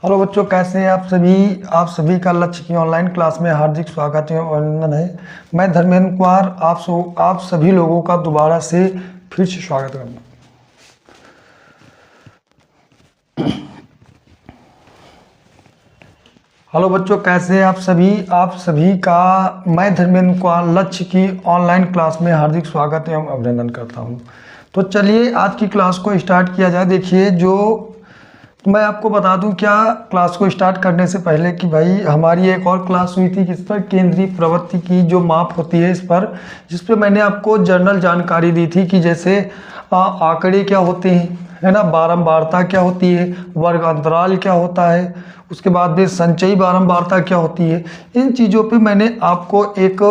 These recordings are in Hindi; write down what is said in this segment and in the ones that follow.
हेलो बच्चों, कैसे हैं आप सभी का लक्ष्य की ऑनलाइन क्लास में हार्दिक स्वागत है और अभिनंदन है। मैं धर्मेंद्र कुमार आप सभी लोगों का दोबारा से फिर से स्वागत करना। हेलो बच्चों, कैसे हैं आप सभी का मैं धर्मेंद्र कुमार लक्ष्य की ऑनलाइन क्लास में हार्दिक स्वागत एवं अभिनंदन करता हूं। तो चलिए आज की क्लास को स्टार्ट किया जाए। देखिए, मैं आपको बता दूं क्या क्लास को स्टार्ट करने से पहले कि भाई हमारी एक और क्लास हुई थी किस पर, केंद्रीय प्रवृत्ति की जो माप होती है इस पर, जिस पे मैंने आपको जनरल जानकारी दी थी कि जैसे आंकड़े क्या होते हैं, है ना, बारंबारता क्या होती है, वर्ग अंतराल क्या होता है, उसके बाद में संचयी बारंबारता क्या होती है। इन चीज़ों पे मैंने आपको एक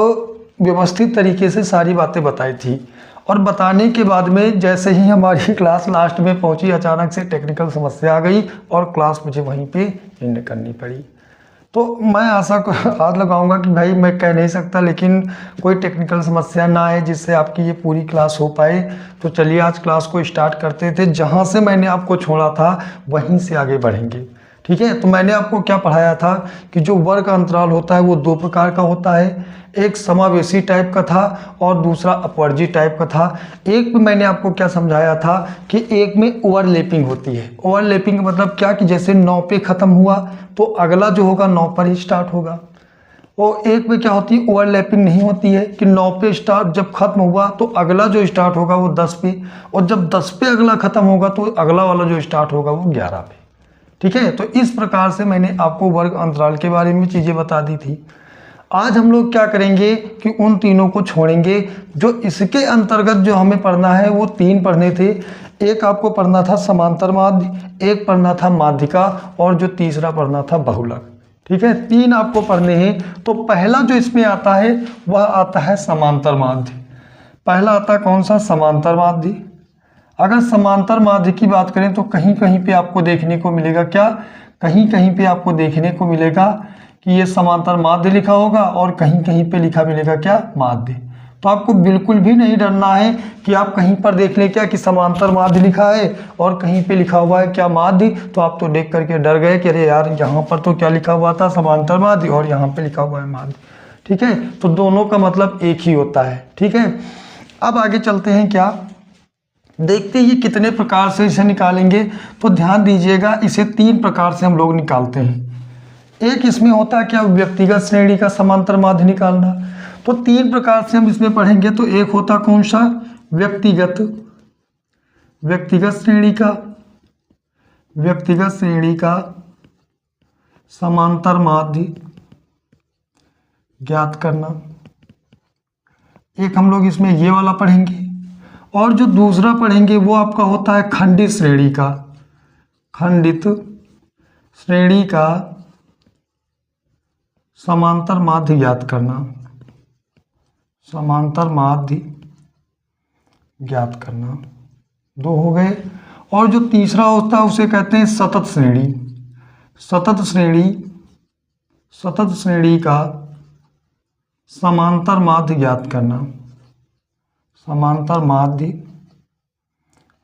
व्यवस्थित तरीके से सारी बातें बताई थी। और बताने के बाद में जैसे ही हमारी क्लास लास्ट में पहुंची, अचानक से टेक्निकल समस्या आ गई और क्लास मुझे वहीं पे एंड करनी पड़ी। तो मैं आशा को हाथ लगाऊंगा कि भाई मैं कह नहीं सकता, लेकिन कोई टेक्निकल समस्या ना आए जिससे आपकी ये पूरी क्लास हो पाए। तो चलिए आज क्लास को स्टार्ट करते थे। जहाँ से मैंने आपको छोड़ा था वहीं से आगे बढ़ेंगे, ठीक है। तो मैंने आपको क्या पढ़ाया था कि जो वर्ग अंतराल होता है वो दो प्रकार का होता है, एक समावेशी टाइप का था और दूसरा अपवर्जी टाइप का था। एक में मैंने आपको क्या समझाया था कि एक में ओवरलैपिंग होती है। ओवरलैपिंग का मतलब क्या कि जैसे 9 पे ख़त्म हुआ तो अगला जो होगा 9 पर ही स्टार्ट होगा। और एक में क्या होती है, ओवरलैपिंग नहीं होती है कि 9 पे स्टार्ट जब खत्म हुआ तो अगला जो स्टार्ट होगा वो 10 पे, और जब 10 पे अगला खत्म होगा तो अगला वाला जो स्टार्ट होगा वो 11 पे, ठीक है। तो इस प्रकार से मैंने आपको वर्ग अंतराल के बारे में चीज़ें बता दी थी। आज हम लोग क्या करेंगे कि उन तीनों को छोड़ेंगे। जो इसके अंतर्गत जो हमें पढ़ना है वो 3 पढ़ने थे। एक आपको पढ़ना था समांतर माध्य, एक पढ़ना था माध्यिका और जो तीसरा पढ़ना था बहुलक, ठीक है। 3 आपको पढ़ने हैं। तो पहला जो इसमें आता है वह आता है समांतर माध्य। पहला आता है कौन सा, समांतर माध्य। अगर समांतर माध्य की बात करें तो कहीं कहीं पे आपको देखने को मिलेगा क्या, कहीं कहीं पे आपको देखने को मिलेगा कि ये समांतर माध्य लिखा होगा और कहीं कहीं पे लिखा मिलेगा क्या, माध्य। तो आपको बिल्कुल भी नहीं डरना है कि आप कहीं पर देख लें क्या कि समांतर माध्य लिखा है और कहीं पे लिखा हुआ है क्या, माध्य। तो आप तो देख करके डर गए कि अरे यार यहाँ पर तो क्या लिखा हुआ था, समांतर माध्य, और यहाँ पे लिखा हुआ है माध्य, ठीक है। तो दोनों का मतलब एक ही होता है, ठीक है। अब आगे चलते हैं, क्या देखते हैं ये कितने प्रकार से इसे निकालेंगे। तो ध्यान दीजिएगा, इसे 3 प्रकार से हम लोग निकालते हैं। एक इसमें होता है क्या, व्यक्तिगत श्रेणी का समांतर माध्य निकालना। तो 3 प्रकार से हम इसमें पढ़ेंगे। तो एक होता कौन सा, व्यक्तिगत श्रेणी का समांतर माध्य ज्ञात करना। एक हम लोग इसमें ये वाला पढ़ेंगे। और जो दूसरा पढ़ेंगे वो आपका होता है खंडित श्रेणी का समांतर माध्य ज्ञात करना, समांतर माध्य ज्ञात करना। 2 हो गए। और जो तीसरा होता है उसे कहते हैं सतत श्रेणी का समांतर माध्य ज्ञात करना, समांतर माध्य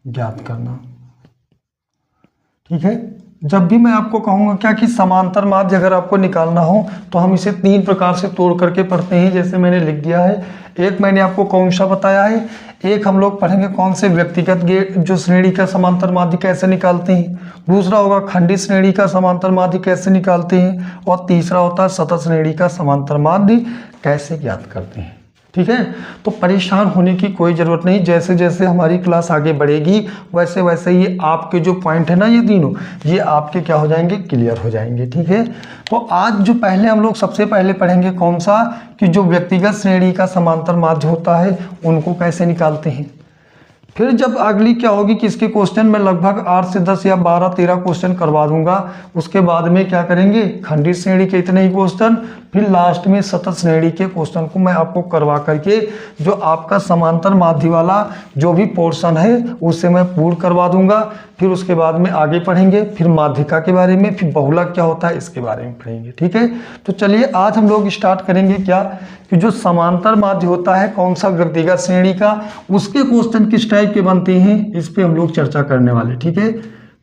ज्ञात करना, ठीक है। जब भी मैं आपको कहूँगा क्या कि समांतर माध्य अगर आपको निकालना हो तो हम इसे 3 प्रकार से तोड़ करके पढ़ते हैं, जैसे मैंने लिख दिया है। एक मैंने आपको कौन सा बताया है, एक हम लोग पढ़ेंगे कौन से व्यक्तिगत जो श्रेणी का समांतर माध्य कैसे निकालते हैं, दूसरा होगा खंडित श्रेणी का समांतर माध्य कैसे निकालते हैं, और तीसरा होता है सतत श्रेणी का समांतर माध्य कैसे ज्ञात करते हैं, ठीक है। तो परेशान होने की कोई ज़रूरत नहीं। जैसे जैसे हमारी क्लास आगे बढ़ेगी वैसे वैसे ये आपके जो पॉइंट है ना, ये तीनों ये आपके क्या हो जाएंगे, क्लियर हो जाएंगे, ठीक है। तो आज जो पहले हम लोग सबसे पहले पढ़ेंगे कौन सा, कि जो व्यक्तिगत श्रेणी का समांतर माध्य होता है उनको कैसे निकालते हैं। फिर जब अगली क्या होगी कि इसके क्वेश्चन में लगभग 8 से 10 या 12-13 क्वेश्चन करवा दूंगा। उसके बाद में क्या करेंगे, खंडित श्रेणी के इतने ही क्वेश्चन, फिर लास्ट में सतत श्रेणी के क्वेश्चन को मैं आपको करवा करके जो आपका समांतर माध्य वाला जो भी पोर्शन है उससे मैं पूर्ण करवा दूंगा। फिर उसके बाद में आगे पढ़ेंगे, फिर माध्यिका के बारे में, फिर बहुलक क्या होता है इसके बारे में पढ़ेंगे, ठीक है। तो चलिए आज हम लोग स्टार्ट करेंगे क्या कि जो समांतर माध्य होता है कौन सा, व्यक्तिगत श्रेणी का, उसके क्वेश्चन किस टाइप के बनते हैं इस पे हम लोग चर्चा करने वाले, ठीक है।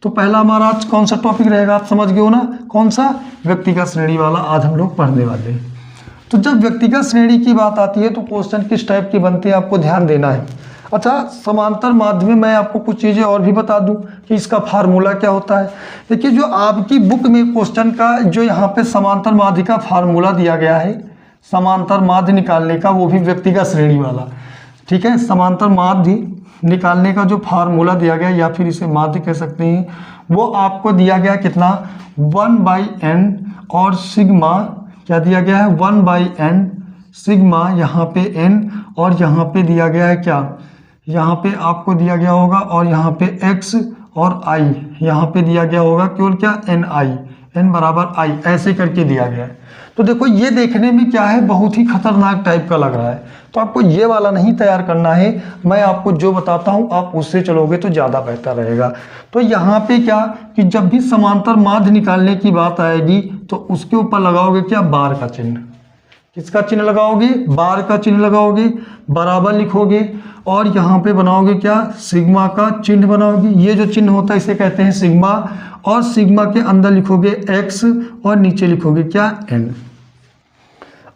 तो पहला हमारा आज कौन सा टॉपिक रहेगा, आप समझ गए हो ना, कौन सा, व्यक्तिगत श्रेणी वाला आज हम लोग पढ़ने वाले हैं। तो जब व्यक्तिगत श्रेणी की बात आती है तो क्वेश्चन किस टाइप की बनते हैं आपको ध्यान देना है। अच्छा, समांतर माध्य में मैं आपको कुछ चीज़ें और भी बता दूं कि इसका फार्मूला क्या होता है। देखिए, जो आपकी बुक में क्वेश्चन का जो यहाँ पे समांतर माध्य का फार्मूला दिया गया है, समांतर माध्य निकालने का, वो भी व्यक्तिगत श्रेणी वाला, ठीक है। समांतर माध्य निकालने का जो फार्मूला दिया गया या फिर इसे माध्य कह सकते हैं, वो आपको दिया गया कितना, 1/n और सिग्मा क्या दिया गया है, 1/n सिग्मा, यहाँ पे n और यहाँ पे दिया गया है क्या, यहाँ पे आपको दिया गया होगा, और यहाँ पे x और i यहाँ पे दिया गया होगा केवल क्या, n बराबर i, ऐसे करके दिया गया है। तो देखो, ये देखने में क्या है, बहुत ही खतरनाक टाइप का लग रहा है, तो आपको ये वाला नहीं तैयार करना है। मैं आपको जो बताता हूँ आप उससे चलोगे तो ज़्यादा बेहतर रहेगा। तो यहाँ पे क्या कि जब भी समांतर माध्य निकालने की बात आएगी तो उसके ऊपर लगाओगे क्या, बार का चिन्ह। किसका चिन्ह लगाओगे, बार का चिन्ह लगाओगे, बराबर लिखोगे और यहाँ पे बनाओगे क्या, सिग्मा का चिन्ह बनाओगे। ये जो चिन्ह होता है इसे कहते हैं सिग्मा, और सिग्मा के अंदर लिखोगे x और नीचे लिखोगे क्या, n।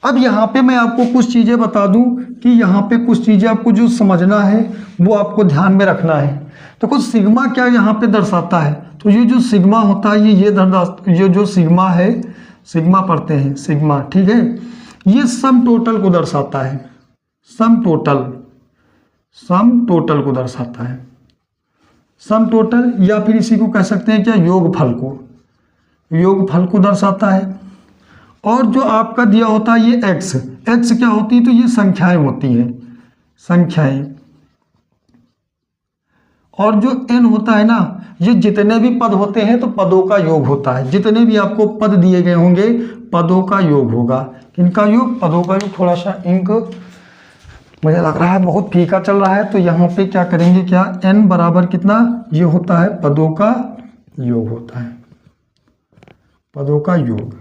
अब यहाँ पे मैं आपको कुछ चीज़ें बता दूं कि यहाँ पे कुछ चीज़ें आपको जो समझना है वो आपको ध्यान में रखना है। तो कुछ सिग्मा क्या यहाँ पे दर्शाता है, तो ये जो सिग्मा होता है ये जो सिग्मा है, सिग्मा पढ़ते हैं सिग्मा, ठीक है, ये सम टोटल को दर्शाता है, सम टोटल को दर्शाता है, सम टोटल, या फिर इसी को कह सकते हैं क्या, योगफल को दर्शाता है। और जो आपका दिया होता है ये x क्या होती है, तो ये संख्याएं होती हैं, संख्याएं। और जो n होता है ना, ये जितने भी पद होते हैं तो पदों का योग होता है। जितने भी आपको पद दिए गए होंगे पदों का योग होगा। किनका योग, पदों का योग। थोड़ा सा इंक मुझे लग रहा है बहुत फीका चल रहा है, तो यहाँ पे क्या करेंगे, क्या, n बराबर कितना, ये होता है पदों का योग होता है, पदों का योग,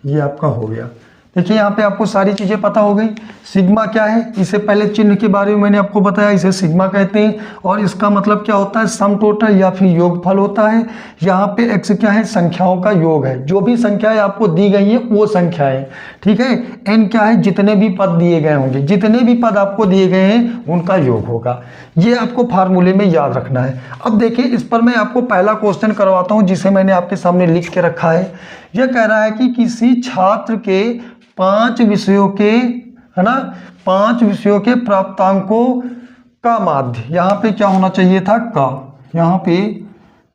ये आपका हो गया। देखिए, यहाँ पे आपको सारी चीज़ें पता हो गई। सिग्मा क्या है, इससे पहले चिन्ह के बारे में मैंने आपको बताया, इसे सिग्मा कहते हैं, और इसका मतलब क्या होता है, सम टोटल या फिर योगफल होता है। यहाँ पे x क्या है, संख्याओं का योग है, जो भी संख्याएं आपको दी गई हैं वो संख्याएं, ठीक है। n क्या है, जितने भी पद दिए गए होंगे, जितने भी पद आपको दिए गए हैं उनका योग होगा। ये आपको फार्मूले में याद रखना है। अब देखिए, इस पर मैं आपको पहला क्वेश्चन करवाता हूँ जिसे मैंने आपके सामने लिख के रखा है। यह कह रहा है कि किसी छात्र के 5 विषयों के, है ना, 5 विषयों के प्राप्तांकों का माध्य, यहाँ पे क्या होना चाहिए था, का, यहाँ पे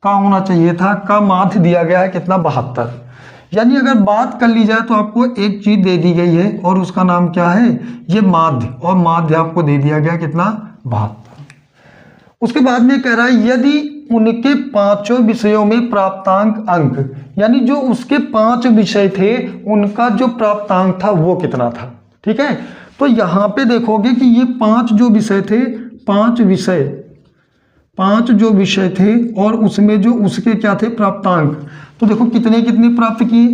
का होना चाहिए था, का माध्य दिया गया है कितना, 72। यानी अगर बात कर ली जाए तो आपको एक चीज दे दी गई है और उसका नाम क्या है, ये माध्य, और माध्य आपको दे दिया गया कितना, 72। उसके बाद में कह रहा है यदि उनके 5 विषयों में प्राप्तांक अंक, यानी जो उसके 5 विषय थे उनका जो प्राप्तांक था वो कितना था, ठीक है। तो यहाँ पे देखोगे कि ये 5 जो विषय थे, 5 जो विषय थे और उसमें जो उसके क्या थे प्राप्तांक, तो देखो कितने प्राप्त किए।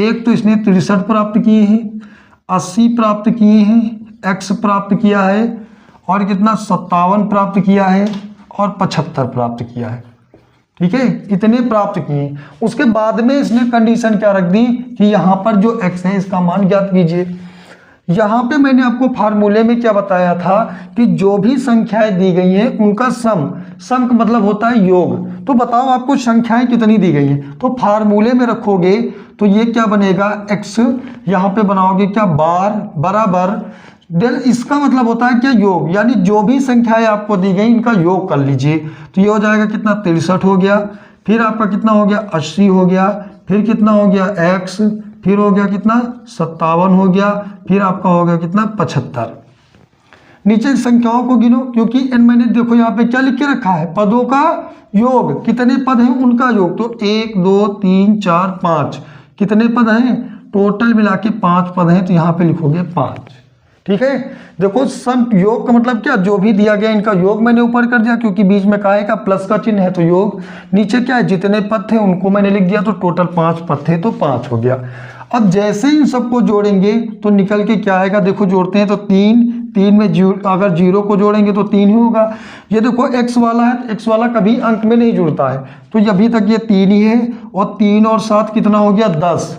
एक तो इसने 63 प्राप्त किए हैं, 80 प्राप्त किए हैं, x प्राप्त किया है, और कितना 57 प्राप्त किया है, और 75 प्राप्त किया है, ठीक है, इतने प्राप्त किए। उसके बाद में इसने कंडीशन क्या रख दी कि यहाँ पर जो x है इसका मान ज्ञात कीजिए। यहाँ पे मैंने आपको फार्मूले में क्या बताया था कि जो भी संख्याएं दी गई हैं उनका सम का मतलब होता है योग। तो बताओ आपको संख्याएं कितनी दी गई हैं, तो फार्मूले में रखोगे तो ये क्या बनेगा, x, यहाँ पे बनाओगे क्या, बार बराबर डेल, इसका मतलब होता है क्या, योग, यानी जो भी संख्याएं आपको दी गई इनका योग कर लीजिए। तो ये हो जाएगा कितना, 63 हो गया, फिर आपका कितना हो गया, 80 हो गया, फिर कितना हो गया x, फिर हो गया कितना 57 हो गया, फिर आपका हो गया कितना 75। नीचे संख्याओं को गिनो, क्योंकि n मैंने देखो यहाँ पे क्या लिख के रखा है, पदों का योग, कितने पद हैं उनका योग। तो 1 2 3 4 5 कितने पद हैं, टोटल मिला के 5 पद हैं, तो यहाँ पे लिखोगे 5, ठीक है। देखो सम योग का मतलब क्या, जो भी दिया गया इनका योग मैंने ऊपर कर दिया, क्योंकि बीच में का है का प्लस का चिन्ह है तो योग, नीचे क्या है जितने पद थे उनको मैंने लिख दिया, तो टोटल 5 पद थे तो 5 हो गया। अब जैसे इन सबको जोड़ेंगे तो निकल के क्या आएगा, देखो जोड़ते हैं तो 3 3 में अगर 0 को जोड़ेंगे तो 3 ही होगा। ये देखो x वाला है तो x वाला कभी अंक में नहीं जुड़ता है, तो ये अभी तक ये 3 ही है, और 3 और 7 कितना हो गया 10,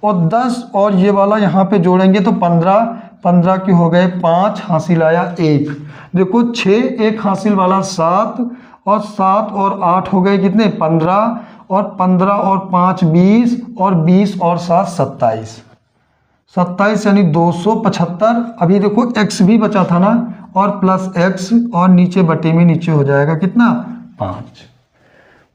और 10 और ये वाला यहाँ पे जोड़ेंगे तो 15, 15 के हो गए 5, हासिल आया 1। देखो 6, 1 हासिल वाला 7, और 7 और 8 हो गए कितने 15, और 15 और 5 20, और 20 और 7 27, 27 यानी 275। अभी देखो x भी बचा था ना, और प्लस x, और नीचे बटे में नीचे हो जाएगा कितना 5।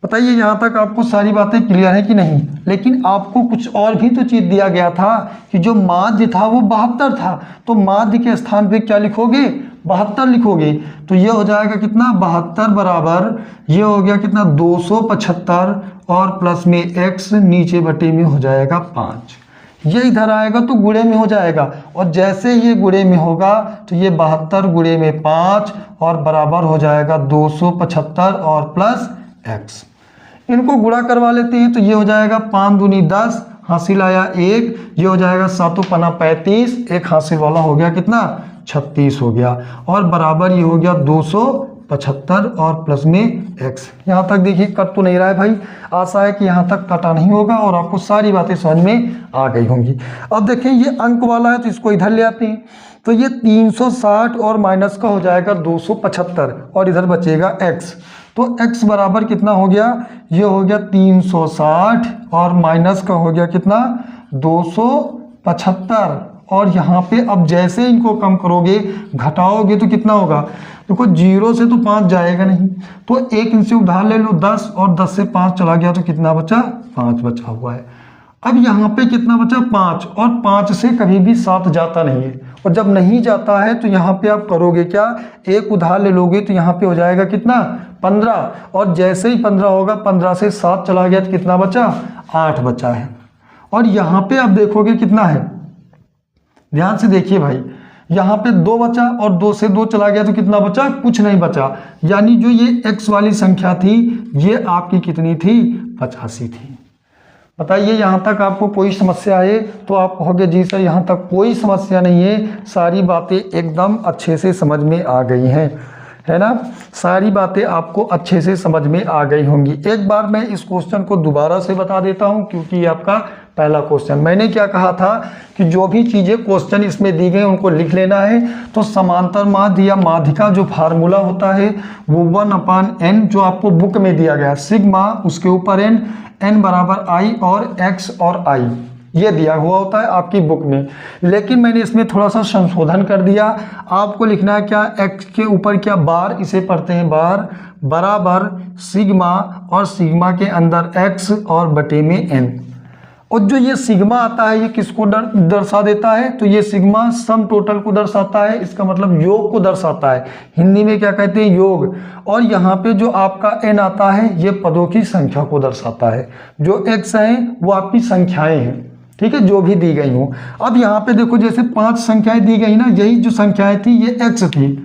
बताइए यहाँ तक आपको सारी बातें क्लियर है कि नहीं। लेकिन आपको कुछ और भी तो चीज़ दिया गया था कि जो माध्य था वो 72 था, तो माध्य के स्थान पे क्या लिखोगे 72 लिखोगे, तो ये हो जाएगा कितना 72 बराबर ये हो गया कितना 275, और प्लस में x नीचे बटे में हो जाएगा 5। ये इधर आएगा तो गुणे में हो जाएगा, और जैसे ये गुणे में होगा तो ये 72 गुणे में 5 और बराबर हो जाएगा 275 और प्लस x। इनको गुणा करवा लेते हैं तो ये हो जाएगा 5 दूनी 10, हासिल आया 1, ये हो जाएगा 7 पना 35, एक हासिल वाला हो गया कितना 36 हो गया, और बराबर ये हो गया 275 और प्लस में x। यहाँ तक देखिए कट तो नहीं रहा है भाई, आशा है कि यहाँ तक कटा नहीं होगा और आपको सारी बातें समझ में आ गई होंगी। अब देखें ये अंक वाला है तो इसको इधर ले आते हैं, तो ये 360 और माइनस का हो जाएगा 275, और इधर बचेगा x, तो x बराबर कितना हो गया, ये हो गया 360 और माइनस का हो गया कितना 275, और यहाँ पे अब जैसे इनको कम करोगे घटाओगे तो कितना होगा, देखो 0 से तो 5 जाएगा नहीं, तो 1 इनसे उधार ले लो 10, और 10 से 5 चला गया तो कितना बचा 5 बचा हुआ है। अब यहाँ पे कितना बचा 5, और 5 से कभी भी 7 जाता नहीं है, और जब नहीं जाता है तो यहाँ पे आप करोगे क्या, 1 उधार ले लोगे तो यहाँ पे हो जाएगा कितना 15, और जैसे ही 15 होगा 15 से 7 चला गया तो कितना बचा 8 बचा है। और यहाँ पे आप देखोगे कितना है, ध्यान से देखिए भाई, यहाँ पे 2 बचा, और 2 से 2 चला गया तो कितना बचा, कुछ नहीं बचा, यानी जो ये x वाली संख्या थी ये आपकी कितनी थी 85 थी। बताइए यहाँ तक आपको कोई समस्या है, तो आप कहोगे जी सर यहाँ तक कोई समस्या नहीं है, सारी बातें एकदम अच्छे से समझ में आ गई हैं, है ना, सारी बातें आपको अच्छे से समझ में आ गई होंगी। एक बार मैं इस क्वेश्चन को दोबारा से बता देता हूँ, क्योंकि ये आपका पहला क्वेश्चन। मैंने क्या कहा था कि जो भी चीज़ें क्वेश्चन इसमें दी गई उनको लिख लेना है। तो समांतर माध्य या माध्य का जो फार्मूला होता है वो 1/n जो आपको बुक में दिया गया, सिग्मा उसके ऊपर n बराबर i और x और i, ये दिया हुआ होता है आपकी बुक में। लेकिन मैंने इसमें थोड़ा सा संशोधन कर दिया, आपको लिखना है क्या, x के ऊपर क्या बार, इसे पढ़ते हैं बार, बराबर सिग्मा, और सिग्मा के अंदर x और बटे में n। और जो ये सिग्मा आता है ये किसको दर्शा देता है, तो ये सिग्मा सम टोटल को दर्शाता है, इसका मतलब योग को दर्शाता है, हिंदी में क्या कहते हैं योग। और यहाँ पे जो आपका n आता है ये पदों की संख्या को दर्शाता है, जो x है वो आपकी संख्याएं हैं, ठीक है, जो भी दी गई हो। अब यहाँ पे देखो जैसे 5 संख्याएं दी गई ना, यही जो संख्याएं थी ये x थी,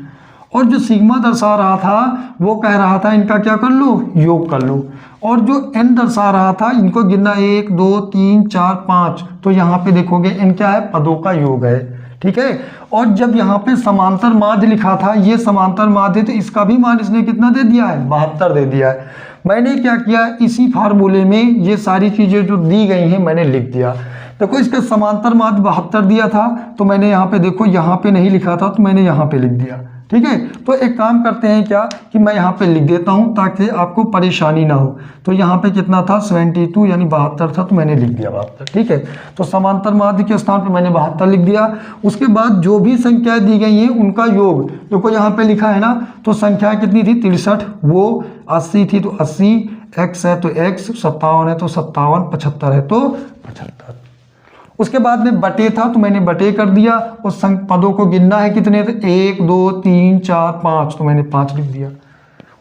और जो सिग्मा दर्शा रहा था वो कह रहा था इनका क्या कर लो, योग कर लो, और जो n दर्शा रहा था इनको गिनना 1 2 3 4 5, तो यहाँ पे देखोगे n क्या है, पदों का योग है, ठीक है। और जब यहाँ पे समांतर माध्य लिखा था, ये समांतर माध्य, तो इसका भी मान इसने कितना दे दिया है, 72 दे दिया है। मैंने क्या किया, इसी फार्मूले में ये सारी चीज़ें जो दी गई हैं मैंने लिख दिया। देखो इसका समांतर माध्य 72 दिया था, तो मैंने यहाँ पे देखो यहाँ पे नहीं लिखा था तो मैंने यहाँ पे लिख दिया, ठीक है। तो एक काम करते हैं क्या कि मैं यहाँ पे लिख देता हूँ ताकि आपको परेशानी ना हो। तो यहाँ पे कितना था 72 यानी 72 था, तो मैंने लिख दिया 72, ठीक है। तो समांतर माध्य के स्थान पे मैंने 72 लिख दिया। उसके बाद जो भी संख्याएं दी गई हैं उनका योग देखो यहाँ पे लिखा है ना, तो संख्या कितनी थी 63, वो 80 थी तो 80, x है तो x, 57 है तो 57, 75 है तो 75। उसके बाद में बटे था तो मैंने बटे कर दिया, और पदों को गिनना है कितने थे, 1 2 3 4 5, तो मैंने 5 लिख दिया।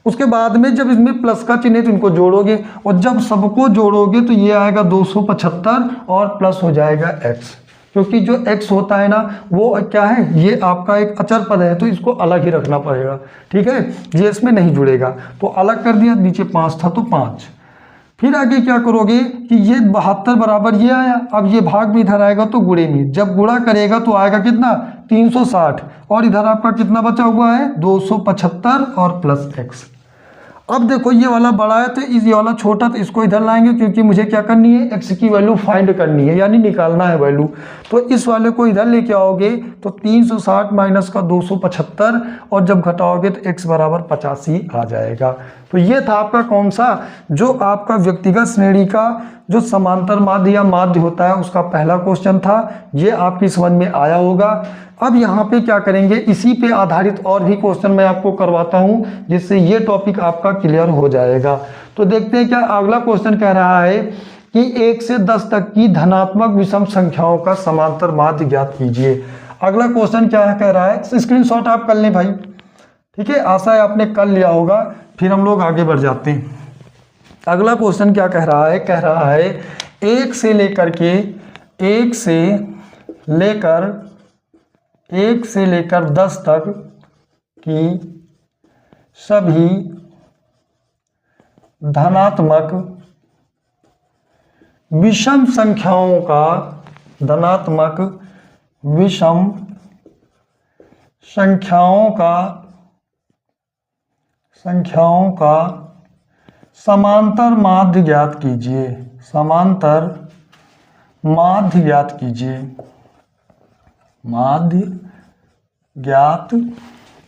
उसके बाद में जब इसमें प्लस का चिन्ह है तो इनको जोड़ोगे, और जब सबको जोड़ोगे तो ये आएगा 275 और प्लस हो जाएगा x, क्योंकि जो x होता है ना वो क्या है, ये आपका एक अचर पद है, तो इसको अलग ही रखना पड़ेगा, ठीक है, ये इसमें नहीं जुड़ेगा, तो अलग कर दिया। नीचे 5 था तो 5, फिर आगे क्या करोगे कि ये 72 बराबर ये आया, अब ये भाग भी इधर आएगा तो गुणे में, जब गुणा करेगा तो आएगा कितना 360, और इधर आपका कितना बचा हुआ है 275 और प्लस x। अब देखो ये वाला बड़ा है तो ये वाला छोटा, तो इसको इधर लाएंगे क्योंकि मुझे क्या करनी है x की वैल्यू फाइंड करनी है, यानी निकालना है वैल्यू। तो इस वाले को इधर लेके आओगे तो 360 माइनस का 275, और जब घटाओगे तो x बराबर 85 आ जाएगा। तो ये था आपका कौन सा, जो आपका व्यक्तिगत श्रेणी का जो समांतर माध्य या माध्य होता है उसका पहला क्वेश्चन था। ये आपकी समझ में आया होगा। अब यहाँ पे क्या करेंगे, इसी पे आधारित और भी क्वेश्चन मैं आपको करवाता हूँ जिससे ये टॉपिक आपका क्लियर हो जाएगा। तो देखते हैं क्या अगला क्वेश्चन कह रहा है कि 1 से 10 तक की धनात्मक विषम संख्याओं का समांतर माध्य ज्ञात कीजिए। अगला क्वेश्चन क्या कह रहा है, स्क्रीनशॉट आप कर लें भाई, ठीक है, आशा है आपने कर लिया होगा। फिर हम लोग आगे बढ़ जाते हैं। अगला क्वेश्चन क्या कह रहा है, कह रहा है 1 से लेकर 10 तक की सभी धनात्मक विषम संख्याओं का समांतर माध्य ज्ञात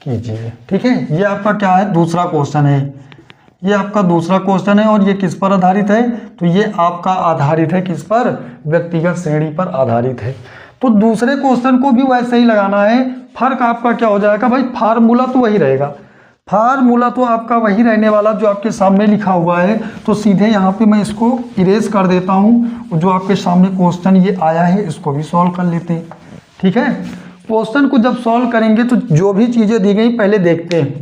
कीजिए। ठीक है, ये आपका क्या है, दूसरा क्वेश्चन है। ये आपका दूसरा क्वेश्चन है और ये किस पर आधारित है, तो ये आपका आधारित है किस पर, व्यक्तिगत श्रेणी पर आधारित है। तो दूसरे क्वेश्चन को भी वैसे ही लगाना है। फर्क आपका क्या हो जाएगा भाई, फार्मूला तो वही रहेगा, फार्मूला तो आपका वही रहने वाला जो आपके सामने लिखा हुआ है। तो सीधे यहाँ पे मैं इसको इरेज कर देता हूँ, जो आपके सामने क्वेश्चन ये आया है इसको भी सॉल्व कर लेते हैं। ठीक है, क्वेश्चन को जब सॉल्व करेंगे तो जो भी चीज़ें दी गई पहले देखते हैं।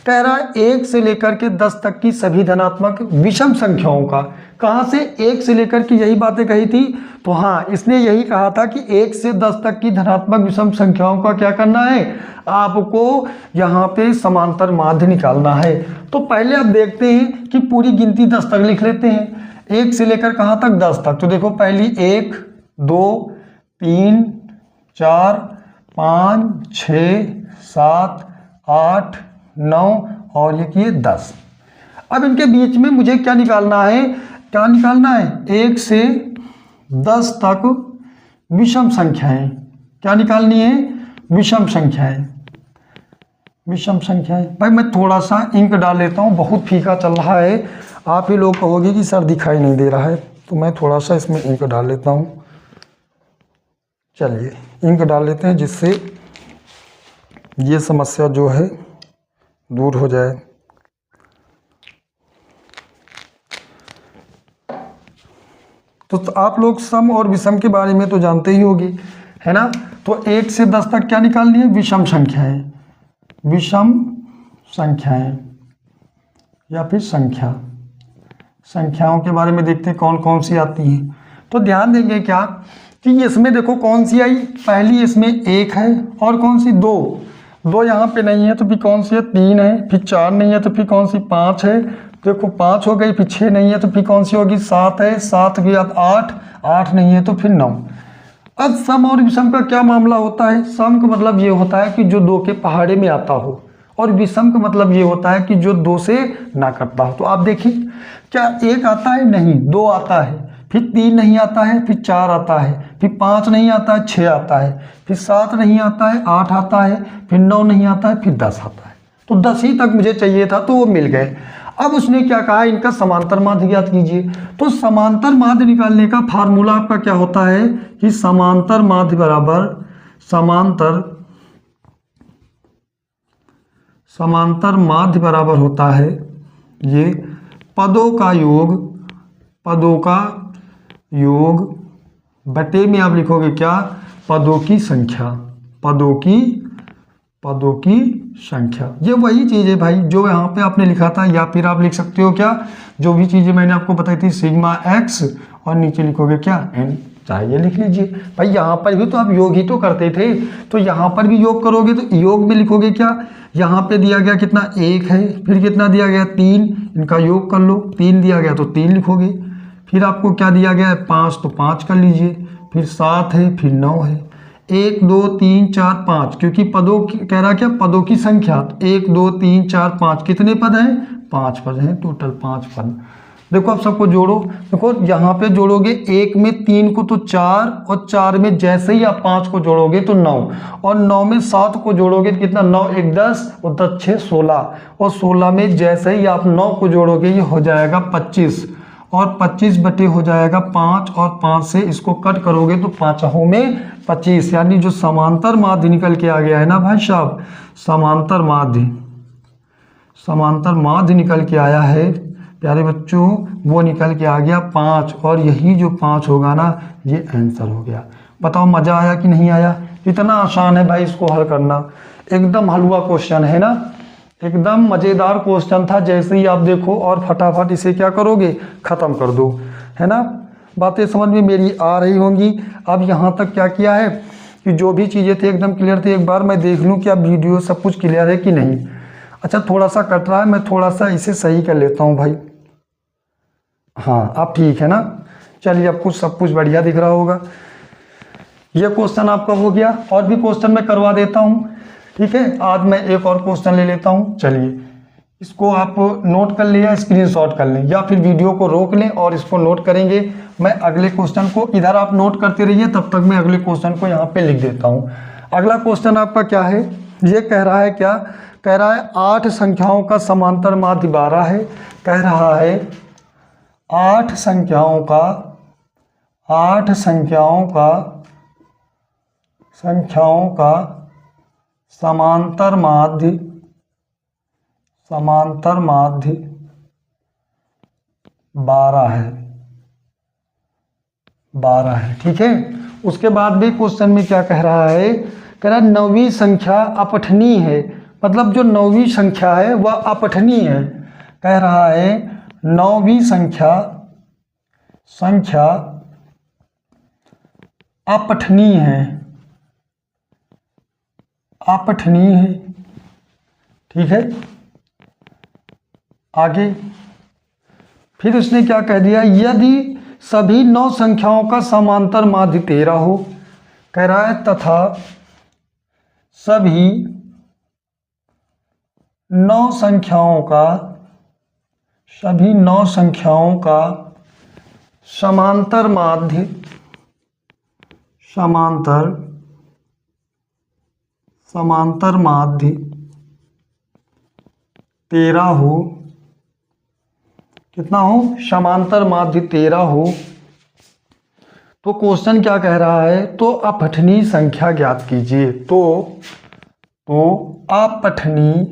कह रहा है 1 से लेकर के 10 तक की सभी धनात्मक विषम संख्याओं का, कहाँ से 1 से लेकर की यही बातें कही थी। तो हाँ, इसने यही कहा था कि 1 से 10 तक की धनात्मक विषम संख्याओं का क्या करना है, आपको यहाँ पे समांतर माध्य निकालना है। तो पहले आप देखते हैं कि पूरी गिनती 10 तक लिख लेते हैं। 1 से लेकर कहाँ तक, 10 तक। तो देखो पहली 1 2 3 4 5 6 7 8 9 और ये किए 10। अब इनके बीच में मुझे क्या निकालना है, क्या निकालना है, 1 से 10 तक विषम संख्याएं। क्या निकालनी है, विषम संख्याएं। भाई मैं थोड़ा सा इंक डाल लेता हूँ, बहुत फीका चल रहा है। आप ही लोग कहोगे कि सर दिखाई नहीं दे रहा है, तो मैं थोड़ा सा इसमें इंक डाल लेता हूँ। चलिए इंक डाल लेते हैं जिससे ये समस्या जो है दूर हो जाए। तो आप लोग सम और विषम के बारे में तो जानते ही होंगे, है ना। तो 1 से 10 तक क्या निकालनी है, विषम संख्याएं या फिर संख्याओं के बारे में देखते हैं कौन कौन सी आती हैं। तो ध्यान देंगे क्या कि इसमें देखो कौन सी आई, पहली इसमें 1 है और कौन सी 2 यहाँ पे नहीं है, तो फिर कौन सी है, 3 है, फिर 4 नहीं है तो फिर कौन सी 5 है, देखो 5 हो गई, फिर 6 नहीं है तो फिर कौन सी होगी, 7 है, 7 के बाद 8 नहीं है तो फिर 9। अब सम और विषम का क्या मामला होता है, सम का मतलब ये होता है कि जो 2 के पहाड़े में आता हो, और विषम का मतलब ये होता है कि जो 2 से ना करता हो। तो आप देखिए क्या 1 आता है, नहीं, 2 आता है, फिर 3 नहीं आता है, फिर 4 आता है, फिर 5 नहीं आता है, 6 आता है, फिर 7 नहीं आता है, 8 आता है, फिर 9 नहीं आता है, फिर 10 आता है। तो 10 ही तक मुझे चाहिए था तो वो मिल गए। अब उसने क्या कहा, इनका समांतर माध्य ज्ञात कीजिए। तो समांतर माध्य निकालने का फार्मूला आपका क्या होता है कि समांतर माध्य बराबर समांतर माध्य बराबर होता है ये पदों का योग बटे में आप लिखोगे क्या, पदों की संख्या। ये वही चीज़ है भाई जो यहाँ पे आपने लिखा था, या फिर आप लिख सकते हो क्या, जो भी चीज़ें मैंने आपको बताई थी सिग्मा x और नीचे लिखोगे क्या n। चाहे ये लिख लीजिए। भाई यहाँ पर भी तो आप योग ही तो करते थे, तो यहाँ पर भी योग करोगे तो योग में लिखोगे क्या, यहाँ पे दिया गया कितना 1 है, फिर कितना दिया गया 3, इनका योग कर लो, 3 दिया गया तो 3 लिखोगे, फिर आपको क्या दिया गया है 5 तो 5 कर लीजिए, फिर 7 है, फिर 9 है, 1 2 3 4 5, क्योंकि पदों की कह रहा क्या, पदों की संख्या, 1 2 3 4 5 कितने पद हैं, 5 पद हैं, टोटल 5 पद। देखो आप सबको जोड़ो, देखो यहाँ पे जोड़ोगे 1 में 3 को तो 4, और 4 में जैसे ही आप 5 को जोड़ोगे तो 9, और 9 में 7 को जोड़ोगे तो कितना, 9 1 10 और 10 6 16, और 16 में जैसे ही आप 9 को जोड़ोगे ये हो जाएगा 25, और 25 बटे हो जाएगा 5, और 5 से इसको कट करोगे तो 5 में 25, यानी जो समांतर माध्य निकल के आ गया है ना भाई साहब, समांतर माध्य निकल के आया है प्यारे बच्चों, वो निकल के आ गया 5, और यही जो 5 होगा ना ये आंसर हो गया। बताओ मज़ा आया कि नहीं आया? इतना आसान है भाई इसको हल करना, एकदम हलवा क्वेश्चन है ना, एकदम मज़ेदार क्वेश्चन था। जैसे ही आप देखो और फटाफट इसे क्या करोगे, ख़त्म कर दो, है ना। बातें समझ में मेरी आ रही होंगी। अब यहाँ तक क्या किया है कि जो भी चीज़ें थी एकदम क्लियर थी। एक बार मैं देख लूँ कि अब वीडियो सब कुछ क्लियर है कि नहीं। अच्छा थोड़ा सा कट रहा है, मैं थोड़ा सा इसे सही कर लेता हूँ भाई। हाँ अब ठीक है ना, चलिए अब कुछ सब कुछ बढ़िया दिख रहा होगा। ये क्वेश्चन आपका हो गया, और भी क्वेश्चन मैं करवा देता हूँ, ठीक है। आज मैं एक और क्वेश्चन ले लेता हूँ, चलिए इसको आप नोट कर लें या स्क्रीनशॉट कर लें, या फिर वीडियो को रोक लें और इसको नोट करेंगे। मैं अगले क्वेश्चन को, इधर आप नोट करते रहिए, तब तक मैं अगले क्वेश्चन को यहाँ पे लिख देता हूँ। अगला क्वेश्चन आपका क्या है, ये कह रहा है क्या, कह रहा है 8 संख्याओं का समांतर माध्य 12 है। कह रहा है 8 संख्याओं का समांतर माध्य 12 है, ठीक है। उसके बाद भी क्वेश्चन में क्या कह रहा है, कह रहा है 9वीं संख्या अपठनीय है, मतलब जो 9वीं संख्या है वह अपठनीय है। कह रहा है 9वीं संख्या अपठनीय है, ठीक है। आगे फिर उसने क्या कह दिया, यदि सभी 9 संख्याओं का समांतर माध्य 13 हो। कह रहा है तथा सभी 9 संख्याओं का समांतर माध्य 13 हो। कितना हो, समांतर माध्य 13 हो। तो क्वेश्चन क्या कह रहा है, तो अपठनीय संख्या ज्ञात कीजिए। तो अपठनीय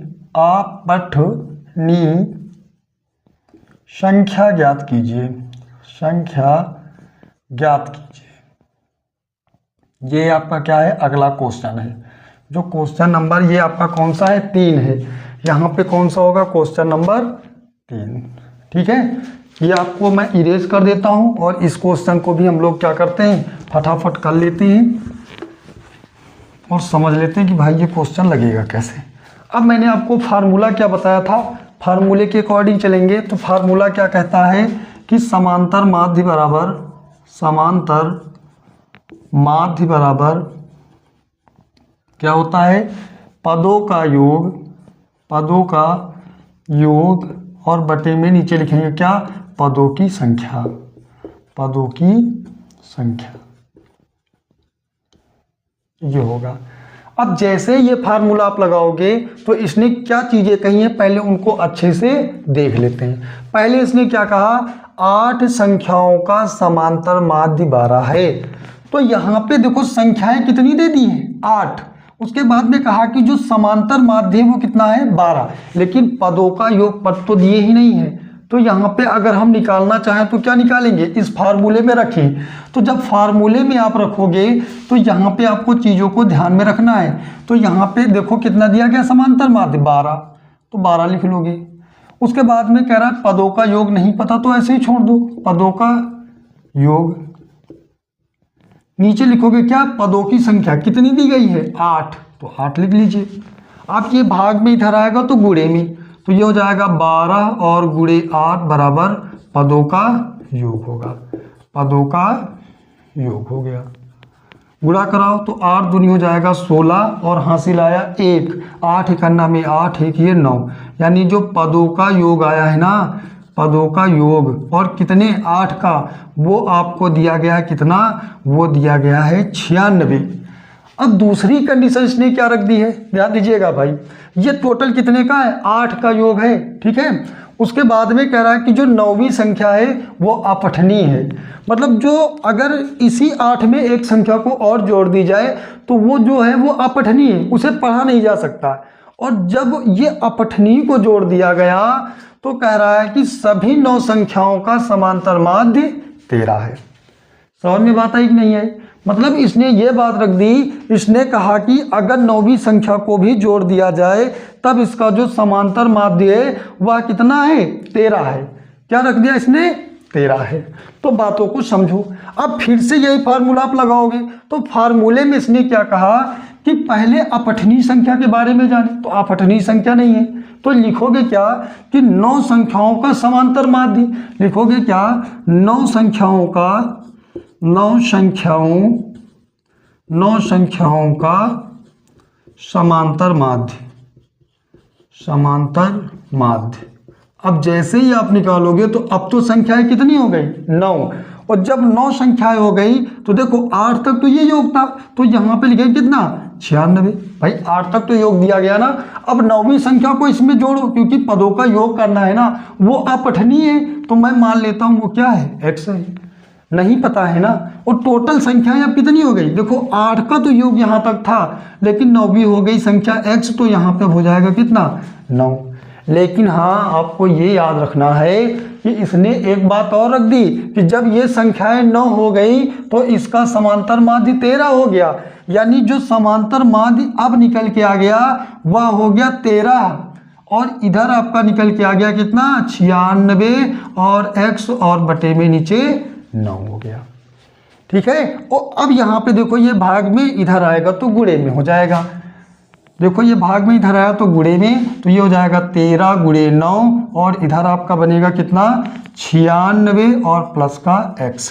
संख्या ज्ञात कीजिए। ये आपका क्या है, अगला क्वेश्चन है। जो क्वेश्चन नंबर ये आपका कौन सा है, 3 है। यहाँ पे कौन सा होगा, क्वेश्चन नंबर 3, ठीक है। ये आपको मैं इरेज कर देता हूँ, और इस क्वेश्चन को भी हम लोग क्या करते हैं, फटाफट कर लेते हैं और समझ लेते हैं कि भाई ये क्वेश्चन लगेगा कैसे। अब मैंने आपको फार्मूला क्या बताया था, फार्मूले के अकॉर्डिंग चलेंगे। तो फार्मूला क्या कहता है कि समांतर माध्य बराबर क्या होता है, पदों का योग और बटे में नीचे लिखेंगे क्या, पदों की संख्या, ये होगा। अब जैसे ये फार्मूला आप लगाओगे तो इसने क्या चीजें कही हैं, पहले उनको अच्छे से देख लेते हैं। पहले इसने क्या कहा, 8 संख्याओं का समांतर माध्य 12 है। तो यहाँ पे देखो संख्याएं कितनी दे दी हैं, 8। उसके बाद में कहा कि जो समांतर माध्य है वो कितना है, 12, लेकिन पदों का योग पद तो दिए ही नहीं है। तो यहाँ पे अगर हम निकालना चाहें तो क्या निकालेंगे, इस फार्मूले में रखें। तो जब फार्मूले में आप रखोगे तो यहाँ पे आपको चीज़ों को ध्यान में रखना है। तो यहाँ पे देखो कितना दिया गया समांतर माध्य 12, तो 12 लिख लोगे। उसके बाद में कह रहा है पदों का योग नहीं पता, तो ऐसे ही छोड़ दो, पदों का योग नीचे लिखोगे क्या, पदों की संख्या कितनी दी गई है 8, तो 8 लिख लीजिए। अब ये भाग में इधर आएगा तो गुणे में, तो ये हो जाएगा 12 और गुणे 8 बराबर पदों का योग होगा, पदों का योग हो गया। गुणा कराओ तो 8 दूनी हो जाएगा 16 और हासिल आया 1, 8 इकन्ना में 8, 1 ये 9, यानी जो पदों का योग आया है ना, पदों का योग और कितने 8 का, वो आपको दिया गया है कितना, वो दिया गया है 96। अब दूसरी कंडीशन इसने क्या रख दी है, ध्यान दीजिएगा भाई, ये टोटल कितने का है 8 का योग है, ठीक है। उसके बाद में कह रहा है कि जो 9वीं संख्या है वो अपठनीय है, मतलब जो अगर इसी 8 में एक संख्या को और जोड़ दी जाए तो वो जो है वो अपठनीय है, उसे पढ़ा नहीं जा सकता। और जब ये अपठनीय को जोड़ दिया गया तो कह रहा है कि सभी 9 संख्याओं का समांतर माध्य 13 है। समझ में बात आई कि नहीं है, मतलब इसने ये बात रख दी, इसने कहा कि अगर 9वीं संख्या को भी जोड़ दिया जाए तब इसका जो समांतर माध्य है वह कितना है 13 है। क्या रख दिया इसने, 13 है। तो बातों को समझो। अब फिर से यही फार्मूला आप लगाओगे, तो फार्मूले में इसने क्या कहा कि पहले अपठनीय संख्या के बारे में जाने, तो अपठनीय संख्या नहीं है तो लिखोगे क्या कि 9 संख्याओं का समांतर माध्य, लिखोगे क्या 9 संख्याओं का समांतर माध्य। अब जैसे ही आप निकालोगे तो अब तो संख्याएं कितनी हो गई 9, और जब 9 संख्याएं हो गई तो देखो 8 तक तो ये योग था, तो यहाँ पे लिखे कितना 96। भाई 8 तक तो योग दिया गया ना, अब 9वीं संख्या को इसमें जोड़ो, क्योंकि पदों का योग करना है ना, वो अपठनीय है, तो मैं मान लेता हूँ वो क्या है x है, नहीं पता है ना। और टोटल संख्याएं अब कितनी हो गई, देखो 8 का तो योग यहाँ तक था, लेकिन 9वीं हो गई संख्या x, तो यहाँ पे हो जाएगा कितना 9। लेकिन हाँ आपको ये याद रखना है कि इसने एक बात और रख दी कि जब ये संख्याएं 9 हो गई तो इसका समांतर माध्य 13 हो गया, यानी जो समांतर माध्य अब निकल के आ गया वह हो गया 13, और इधर आपका निकल के आ गया कितना 96, और x और बटे में नीचे 9 हो गया, ठीक है। और अब यहाँ पे देखो ये भाग में इधर आएगा तो गुणे में हो जाएगा, देखो ये भाग में इधर आया तो गुणे में, तो ये हो जाएगा 13 गुणे 9, और इधर आपका बनेगा कितना 96 और प्लस का x।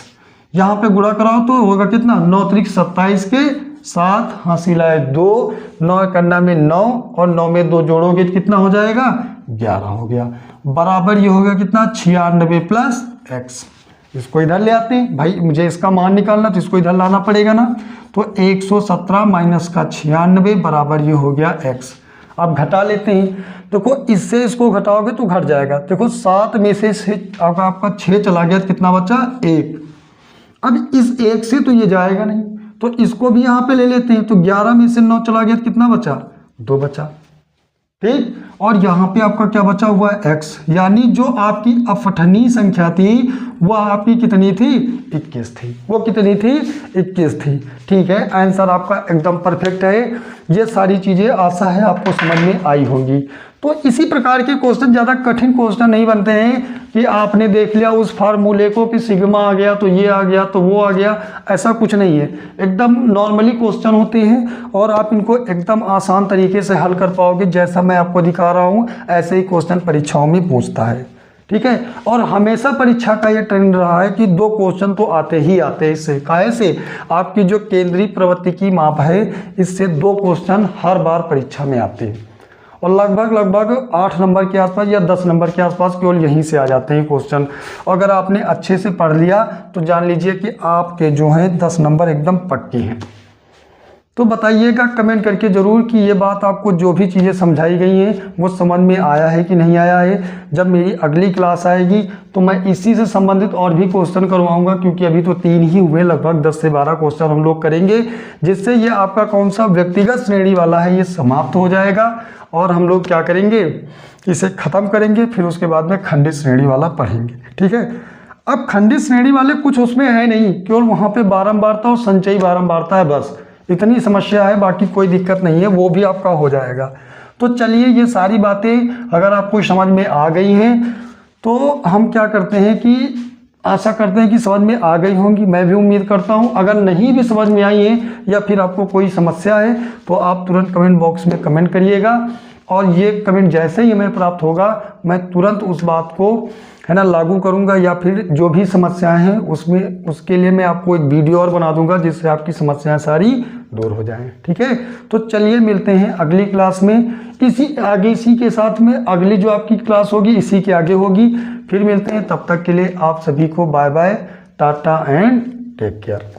यहाँ पे गुणा कराओ तो होगा कितना 9 त्रिक 27 के 7, हासिल आए 2, 9 कन्ना में 9 और 9 में 2 जोड़ोगे कितना हो जाएगा 11 हो गया, बराबर ये होगा कितना 96 प्लस x। इसको इधर ले आते हैं भाई, मुझे इसका मान निकालना तो इसको इधर लाना पड़ेगा ना, तो 117 माइनस का 96 बराबर ये हो गया x। अब घटा लेते हैं, देखो इससे इसको घटाओगे तो घट जाएगा, देखो 7 में से आपका 6 चला गया, कितना बचा 1। अब इस 1 से तो ये जाएगा नहीं, तो इसको भी यहाँ पे ले लेते हैं, तो 11 में से 9 चला गया, कितना बचा 2 बचा, ठीक। और यहाँ पे आपका क्या बचा हुआ है x, यानी जो आपकी अपठनीय संख्या थी वह आपकी कितनी थी 21 थी, वो कितनी थी 21 थी, ठीक है। आंसर आपका एकदम परफेक्ट है। ये सारी चीज़ें आशा है आपको समझ में आई होंगी। तो इसी प्रकार के क्वेश्चन, ज़्यादा कठिन क्वेश्चन नहीं बनते हैं कि आपने देख लिया उस फार्मूले को कि सिग्मा आ गया तो ये आ गया तो वो आ गया, ऐसा कुछ नहीं है। एकदम नॉर्मली क्वेश्चन होते हैं और आप इनको एकदम आसान तरीके से हल कर पाओगे। जैसा मैं आपको दिखा रहा हूँ ऐसे ही क्वेश्चन परीक्षाओं में पूछता है, ठीक है। और हमेशा परीक्षा का ये ट्रेंड रहा है कि 2 क्वेश्चन तो आते ही आते हैं। इससे काहे से आपकी जो केंद्रीय प्रवृत्ति की माप है इससे 2 क्वेश्चन हर बार परीक्षा में आते हैं, और लगभग 8 नंबर के आसपास या 10 नंबर के आसपास केवल यहीं से आ जाते हैं क्वेश्चन। अगर आपने अच्छे से पढ़ लिया तो जान लीजिए कि आपके जो हैं 10 नंबर एकदम पक्के हैं। तो बताइएगा कमेंट करके ज़रूर कि ये बात आपको जो भी चीज़ें समझाई गई हैं वो समझ में आया है कि नहीं आया है। जब मेरी अगली क्लास आएगी तो मैं इसी से संबंधित और भी क्वेश्चन करवाऊंगा, क्योंकि अभी तो 3 ही हुए, लगभग 10 से 12 क्वेश्चन हम लोग करेंगे, जिससे ये आपका कौन सा व्यक्तिगत श्रेणी वाला है ये समाप्त हो जाएगा। और हम लोग क्या करेंगे, इसे ख़त्म करेंगे, फिर उसके बाद में खंडित श्रेणी वाला पढ़ेंगे, ठीक है। अब खंडित श्रेणी वाले कुछ उसमें है नहीं, केवल वहाँ पे बारंबारता और संचयी बारंबारता है, बस इतनी समस्या है, बाकी कोई दिक्कत नहीं है, वो भी आपका हो जाएगा। तो चलिए ये सारी बातें अगर आपको समझ में आ गई हैं तो हम क्या करते हैं कि आशा करते हैं कि समझ में आ गई होंगी, मैं भी उम्मीद करता हूं। अगर नहीं भी समझ में आई है या फिर आपको कोई समस्या है तो आप तुरंत कमेंट बॉक्स में कमेंट करिएगा, और ये कमेंट जैसे ही हमें प्राप्त होगा मैं तुरंत उस बात को है ना लागू करूंगा, या फिर जो भी समस्याएं हैं उसमें उसके लिए मैं आपको एक वीडियो और बना दूंगा जिससे आपकी समस्याएं सारी दूर हो जाएं। ठीक है, तो चलिए मिलते हैं अगली क्लास में। इसी के साथ में अगली जो आपकी क्लास होगी इसी के आगे होगी। फिर मिलते हैं, तब तक के लिए आप सभी को bye bye, tata and take care.